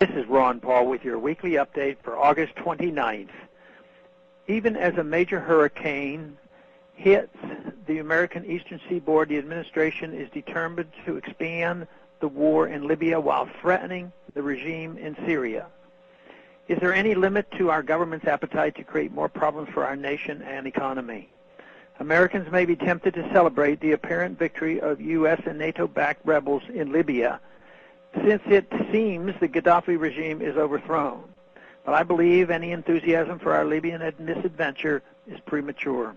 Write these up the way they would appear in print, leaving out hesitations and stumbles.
This is Ron Paul with your weekly update for August 29th. Even as a major hurricane hits the American Eastern Seaboard, the administration is determined to expand the war in Libya while threatening the regime in Syria. Is there any limit to our government's appetite to create more problems for our nation and economy? Americans may be tempted to celebrate the apparent victory of U.S. and NATO-backed rebels in Libya, since it seems the Gaddafi regime is overthrown. But I believe any enthusiasm for our Libyan misadventure is premature.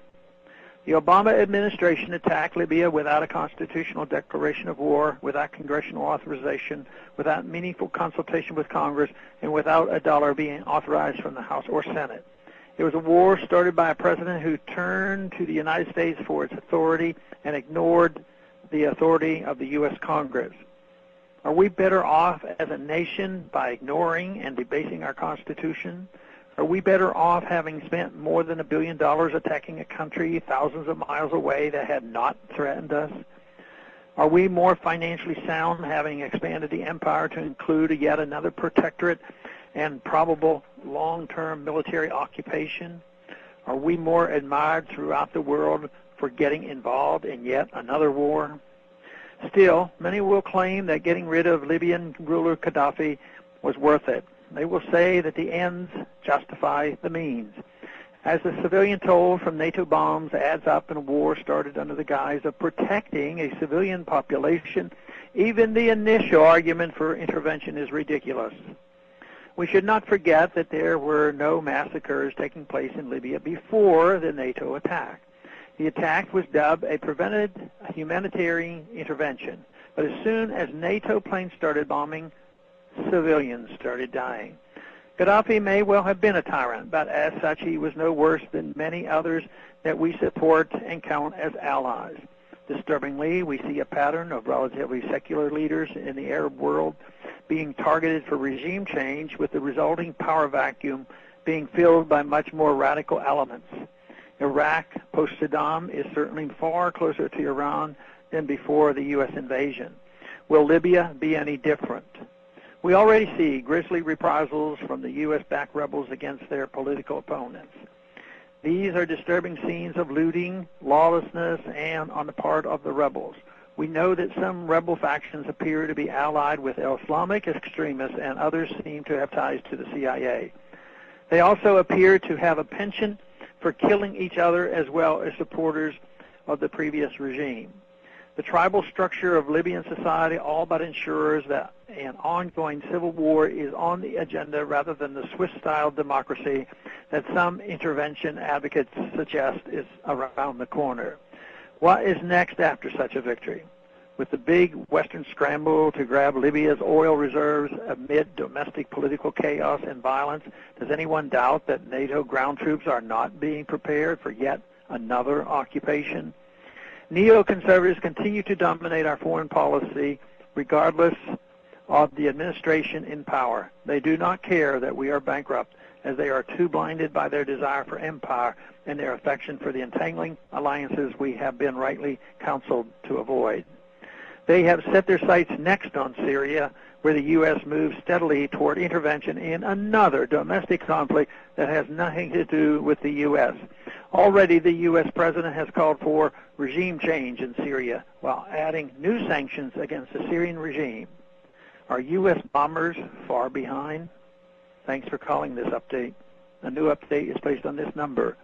The Obama administration attacked Libya without a constitutional declaration of war, without congressional authorization, without meaningful consultation with Congress, and without a dollar being authorized from the House or Senate. It was a war started by a president who turned to the United States for its authority and ignored the authority of the U.S. Congress. Are we better off as a nation by ignoring and debasing our Constitution? Are we better off having spent more than $1 billion attacking a country thousands of miles away that had not threatened us? Are we more financially sound having expanded the empire to include yet another protectorate and probable long-term military occupation? Are we more admired throughout the world for getting involved in yet another war? Still, many will claim that getting rid of Libyan ruler Gaddafi was worth it. They will say that the ends justify the means. As the civilian toll from NATO bombs adds up in a war started under the guise of protecting a civilian population, even the initial argument for intervention is ridiculous. We should not forget that there were no massacres taking place in Libya before the NATO attack. The attack was dubbed a prevented humanitarian intervention, but as soon as NATO planes started bombing, civilians started dying. Gaddafi may well have been a tyrant, but as such he was no worse than many others that we support and count as allies. Disturbingly, we see a pattern of relatively secular leaders in the Arab world being targeted for regime change, with the resulting power vacuum being filled by much more radical elements. Iraq, post-Saddam, is certainly far closer to Iran than before the U.S. invasion. Will Libya be any different? We already see grisly reprisals from the U.S.-backed rebels against their political opponents. These are disturbing scenes of looting, lawlessness, and on the part of the rebels. We know that some rebel factions appear to be allied with Islamic extremists, and others seem to have ties to the CIA. They also appear to have a penchant for killing each other as well as supporters of the previous regime. The tribal structure of Libyan society all but ensures that an ongoing civil war is on the agenda rather than the Swiss-style democracy that some intervention advocates suggest is around the corner. What is next after such a victory? With the big Western scramble to grab Libya's oil reserves amid domestic political chaos and violence, does anyone doubt that NATO ground troops are not being prepared for yet another occupation? Neoconservatives continue to dominate our foreign policy regardless of the administration in power. They do not care that we are bankrupt, as they are too blinded by their desire for empire and their affection for the entangling alliances we have been rightly counseled to avoid. They have set their sights next on Syria, where the U.S. moves steadily toward intervention in another domestic conflict that has nothing to do with the U.S. Already the U.S. president has called for regime change in Syria while adding new sanctions against the Syrian regime. Are U.S. bombers far behind? Thanks for calling this update. A new update is placed on this number,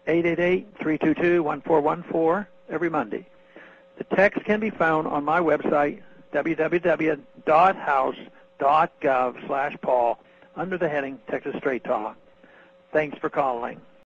888-322-1414, every Monday. The text can be found on my website, www.house.gov/Paul, under the heading Texas Straight Talk. Thanks for calling.